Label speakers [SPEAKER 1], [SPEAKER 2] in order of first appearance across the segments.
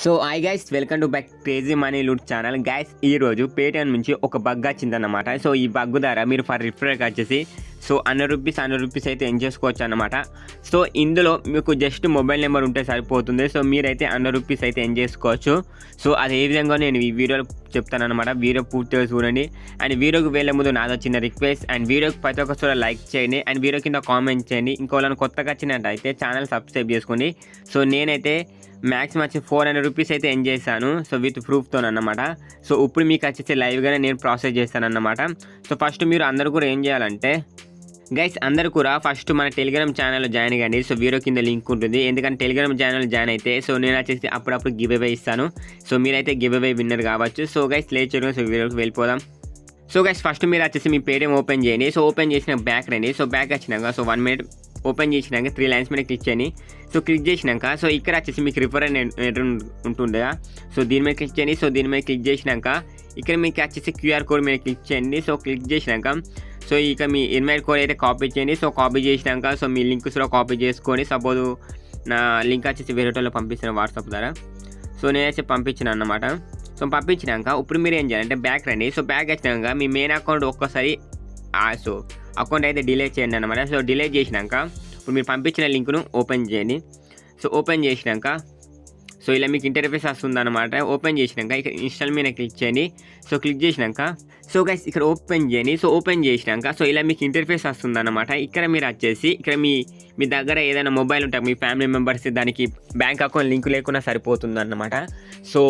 [SPEAKER 1] So hi guys, welcome to back crazy money loot channel. Guys ఈరోజు Paytm నుంచి ఒక bug వచ్చిందన్నమాట. So ఈ బగ్ ద్వారా మీరు ఫర్ రిఫరల్కి వచ్చేసి సో ₹100 అయితే ఎర్న్ చేసుకోవచ్చు అన్నమాట. సో ఇందులో మీకు జస్ట్ మొబైల్ నెంబర్ ఉంటే సరిపోతుంది. సో మీరైతే ₹100 అయితే ఎర్న్ చేసుకోవచ్చు. సో అది ఏ విధంగా నేను ఈ వీడియోలో చెప్తానన్నమాట. వీడియో పూర్తిగా చూడండి. అండ్ వీడియోకి వెళ్ళే ముందు నాదో చిన్న రిక్వెస్ట్, అండ్ వీడియోకి ప్రతి ఒక్కసారి లైక్ చేయండి, అండ్ వీడియో కింద కామెంట్ చేయండి. ఇంకోళ్ళని కొత్తగా వచ్చినట్టయితే ఛానల్ సబ్స్క్రైబ్ చేసుకోండి. సో నేనైతే మ్యాక్సిమం వచ్చి ₹400 అయితే ఎర్న్ చేశాను. సో విత్ ప్రూఫ్తో అన్నమాట. సో ఇప్పుడు మీకు వచ్చేసి లైవ్గానే నేను ప్రాసెస్ చేస్తానన్నమాట. సో ఫస్ట్ మీరు అందరూ కూడా ఏం చేయాలంటే గైస్, అందరూ కూడా ఫస్ట్ మన టెలిగ్రామ్ ఛానల్లో జాయిన్ అవ్వండి. సో వీడియో కింద లింక్ ఉంటుంది. ఎందుకంటే టెలిగ్రామ్ ఛానల్ జాయిన్ అయితే సో నేను వచ్చేసి అప్పుడప్పుడు గివ్ అవే ఇస్తాను. సో మీరైతే గివ్ అవే విన్నర్ కావచ్చు. సో గైస్ లేట్ చేయడం, సో వీడియోకి వెళ్ళిపోదాం. సో గైస్ ఫస్ట్ మీరు వచ్చేసి మీ పేటిఎం ఓపెన్ చేయండి. సో ఓపెన్ చేసిన బ్యాక్ రండి. సో బ్యాక్ వచ్చినాక సో 1 minute ఓపెన్ చేసినాక 3 lines మీద క్లిక్ చేయండి. సో క్లిక్ చేసినాక సో ఇక్కడ వచ్చేసి మీకు రిఫర్ అని ఉంటుంది. సో దీని మీద క్లిక్ చేయండి. సో దీని మీద క్లిక్ చేసినాక ఇక్కడ మీకు వచ్చేసి QR కోడ్ మీద క్లిక్ చేయండి. సో క్లిక్ చేసినాక సో ఇక మీ ఇన్వైట్ కోడ్ అయితే కాపీ చేయండి. సో కాపీ చేసినాక సో మీ లింక్స్ కూడా కాపీ చేసుకొని, సపోజ్ నా లింక్ వచ్చేసి వేరే వాళ్ళకి పంపిస్తాను వాట్సాప్ ద్వారా. సో నేనైతే పంపించిన అన్నమాట. సో పంపించినాక ఇప్పుడు మీరు ఏం చేయాలంటే బ్యాక్ రండి. సో బ్యాక్ వచ్చినాక మీ మెయిన్ అకౌంట్ ఒక్కసారి సో అకౌంట్ అయితే డిలీట్ చేయండి అన్నమాట. సో డిలీట్ చేసినాక ఇప్పుడు మీరు పంపించిన లింక్ను ఓపెన్ చేయండి. సో ఓపెన్ చేసినాక సో ఇలా మీకు ఇంటర్ఫేస్ వస్తుంది అనమాట. ఓపెన్ చేసినాక ఇక్కడ ఇన్స్టాల్ మీద క్లిక్ చేయండి. సో క్లిక్ చేసినాక సో గైస్ ఇక్కడ ఓపెన్ చేయండి. సో ఓపెన్ చేసినాక సో ఇలా మీకు ఇంటర్ఫేస్ వస్తుంది అనమాట. ఇక్కడ మీరు వచ్చేసి ఇక్కడ మీ దగ్గర ఏదైనా మొబైల్ ఉంటే మీ ఫ్యామిలీ మెంబర్స్ దానికి బ్యాంక్ అకౌంట్ లింక్ లేకుండా సరిపోతుంది అన్నమాట. సో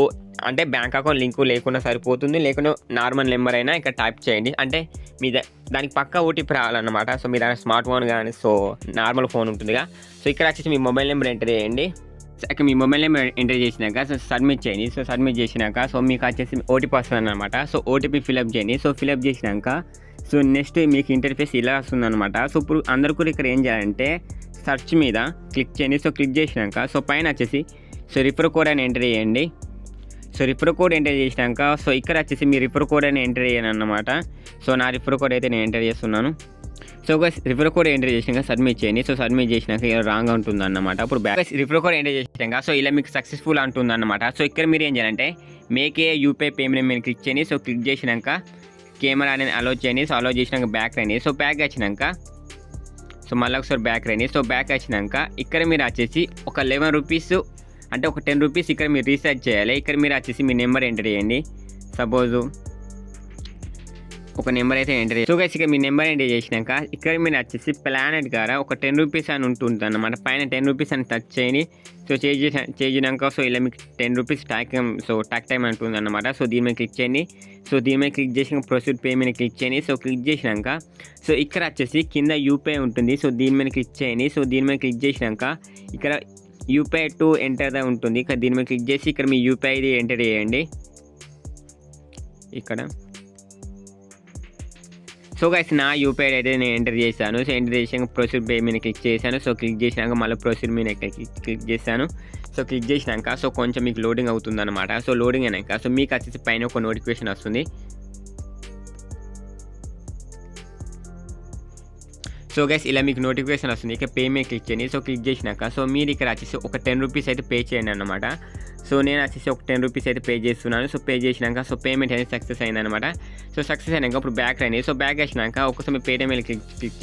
[SPEAKER 1] అంటే బ్యాంక్ అకౌంట్ లింకు లేకుండా సరిపోతుంది, లేకుండా నార్మల్ నెంబర్ అయినా ఇక్కడ టైప్ చేయండి. అంటే మీ దానికి పక్కా ఓటీపీ రావాలన్నమాట. సో మీ దగ్గర స్మార్ట్ ఫోన్ కానీ సో నార్మల్ ఫోన్ ఉంటుందిగా. సో ఇక్కడ వచ్చేసి మీ మొబైల్ నెంబర్ ఎంటర్ చేయండి. ఇక్కడ మీ మొబైల్ నెంబర్ ఎంటర్ చేసినాక సో సబ్మిట్ చేయండి. సో సబ్మిట్ చేసినాక సో మీకు వచ్చేసి ఓటీపీ వస్తుంది అనమాట. సో ఓటీపీ ఫిల్అప్ చేయండి. సో ఫిల్అప్ చేసినాక సో నెక్స్ట్ మీకు ఇంటర్ఫేస్ ఇలా వస్తుంది అనమాట. సో ఇప్పుడు అందరూ కూడా ఇక్కడ ఏం చేయాలంటే సెర్చ్ మీద క్లిక్ చేయండి. సో క్లిక్ చేసినాక సో పైన వచ్చేసి సో రిఫర్ కోడ్ అని ఎంటర్ చేయండి. సో రిఫర్ కోడ్ ఎంటర్ చేసినాక సో ఇక్కడ వచ్చేసి మీ రిఫర్ కోడ్ అని ఎంటర్ చేయండి అన్నమాట. సో నా రిఫర్ కోడ్ అయితే నేను ఎంటర్ చేస్తున్నాను. సో రిఫర్ కోడ్ ఎంటర్ చేసినాక సబ్మిట్ చేయండి. సో సబ్మిట్ చేసినాక రాంగ్ ఉంటుంది అన్నమాట. అప్పుడు బ్యాక్ రిఫర్ కోడ్ ఎంటర్ చేసినాక సో ఇలా మీకు సక్సెస్ఫుల్ అంటుంది అన్నమాట. సో ఇక్కడ మీరు ఏం చేయాలంటే మేక్ ఏ యూపీఐ పేమెంట్ మీద క్లిక్ చేయండి. సో క్లిక్ చేసినాక కెమెరా అనేది అలో చేయండి. సో అలో చేసినాక బ్యాక్ రండి. సో బ్యాక్ వచ్చినాక సో మళ్ళీ ఒకసారి బ్యాక్ రండి. సో బ్యాక్ వచ్చినాక ఇక్కడ మీరు వచ్చేసి ఒక ₹11 అంటే ఒక ₹10 ఇక్కడ మీరు రీఛార్జ్ చేయాలి. ఇక్కడ మీరు వచ్చేసి మీ నెంబర్ ఎంటర్ చేయండి. సపోజు ఒక నెంబర్ అయితే ఎంటర్ చేయండి. సో గైస్ ఇక్కడ మీ నెంబర్ ఎంటర్ చేసినాక ఇక్కడ మీరు వచ్చేసి ప్లానెట్ ద్వారా ఒక ₹10 అని ఉంటుంది అన్నమాట. పైన ₹10 అని టచ్ చేయండి. సో చేసినాక సో ఇలా మీకు ₹10 టాక్ టైం అంటుంది అన్నమాట. సో దీని మీద క్లిక్ చేయండి. సో దీని మీద క్లిక్ చేసినాక ప్రొసీడ్ పే మీద క్లిక్ చేయండి. సో క్లిక్ చేసినాక సో ఇక్కడ వచ్చేసి కింద యూపీఐ ఉంటుంది. సో దీని మీద క్లిక్ చేయండి. సో దీని మీద క్లిక్ చేసినాక ఇక్కడ యూపీఐ టు ఎంటర్ ఉంటుంది. ఇక్కడ దీని మీద క్లిక్ చేసి ఇక్కడ మీ యూపీఐ ఐడి ఎంటర్ చేయండి ఇక్కడ. సో గైస్ నా యూపీఐ అయితే నేను ఎంటర్ చేశాను. సో ఎంటర్ చేసాక ప్రొసీడ్ పే మీద క్లిక్ చేశాను. సో క్లిక్ చేసినాక మళ్ళీ ప్రొసీడ్ మీద క్లిక్ చేశాను. సో క్లిక్ చేసినాక సో కొంచెం మీకు లోడింగ్ అవుతుంది అనమాట. సో లోడింగ్ అయినాక సో మీకు వచ్చేసి పైన ఒక నోటిఫికేషన్ వస్తుంది. సో గైస్ ఇలా మీకు నోటిఫికేషన్ వస్తుంది. ఇక పే మీద క్లిక్ చేయండి. సో క్లిక్ చేసినాక సో మీరు ఇక్కడ వచ్చేసి ఒక ₹10 అయితే పే చేయండి అన్నమాట. సో నేను వచ్చేసి ఒక ₹10 అయితే పే చేస్తున్నాను. సో పే చేసినాక సో పేమెంట్ అనేది సక్సెస్ అయిందనమాట. సో సక్సెస్ అయినాక ఇప్పుడు బ్యాక్ రండి. సో బ్యాక్ వచ్చినాక ఒకసారి మీ పేటిఎం మీద క్లిక్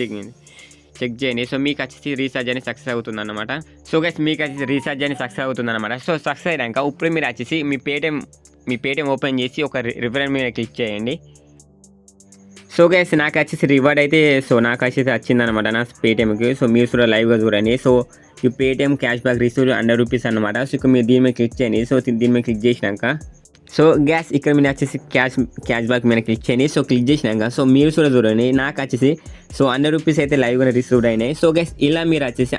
[SPEAKER 1] చెక్ చేయండి. సో మీకు వచ్చేసి రీఛార్జ్ అనేది సక్సెస్ అవుతుంది అన్నమాట. సో గైస్ మీకు వచ్చేసి రీఛార్జ్ అనేది సక్సెస్ అవుతుంది అనమాట. సో సక్సెస్ అయినాక ఇప్పుడు మీరు వచ్చేసి మీ పేటిఎం ఓపెన్ చేసి ఒక రిఫర్ మీద క్లిక్ చేయండి. సో గైస్ నాకు వచ్చేసి రివార్డ్ అయితే సో నాకు వచ్చేసి వచ్చిందనమాట నా పేటిఎంకి. సో మీరు కూడా లైవ్గా చూడండి. సో ఈ పేటిఎం క్యాష్ బ్యాక్ రిసీవ్ ₹100 అనమాట. సో ఇక్కడ మీరు దీని మీద క్లిక్ చేయండి. సో దీని మీద క్లిక్ చేసినాక సో గ్యాస్ ఇక్కడ మీరు వచ్చేసి క్యాష్ బ్యాక్ మీద క్లిక్ చేయండి. సో క్లిక్ చేసినాక సో మీరు కూడా చూడండి నాకు వచ్చేసి సో ₹100 అయితే లైవ్గా రిసీవ్డ్ అయినాయి. సో గ్యాస్ ఇలా మీరు వచ్చేసి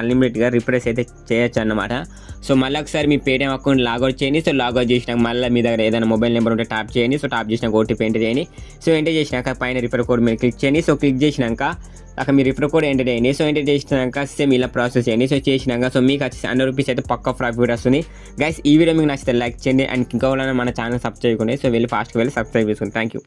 [SPEAKER 1] అన్లిమిటెడ్గా రిప్రెస్ అయితే చేయొచ్చు అన్నమాట. సో మళ్ళీ ఒకసారి మీ పేటిఎం అకౌంట్ లాగౌట్ చేయండి. సో లాగౌట్ చేసినాక మళ్ళీ మీ దగ్గర ఏదైనా మొబైల్ నెంబర్ ఉంటే ట్యాప్ చేయండి. సో ట్యాప్ చేసినాక ఓటీపీ ఎంటర్ చేయండి. సో ఎంటర్ చేసినాక పైన రిఫర్ కోడ్ మీద క్లిక్ చేయండి. సో క్లిక్ చేసినాక అక్కడ మీ రిఫర్ కోడ్ ఎంటర్ చేయండి. సో ఎంటర్ చేసినాక సేమ్ ఇలా ప్రాసెస్ చేయండి. సో చేసినాక సో మీకు వచ్చేసి ₹100 అయితే పక్కా ప్రాఫిట్ వస్తుంది. గైస్ ఈ వీడియో మీకు నచ్చితే లైక్ చేయండి. అండ్ ఇంకా మన ఛానల్ సబ్స్క్రైబ్ చేసుకోండి. సో వెళ్ళి ఫాస్ట్గా వెళ్ళి సబ్స్క్రైబ్ చేసుకోండి. Thank you.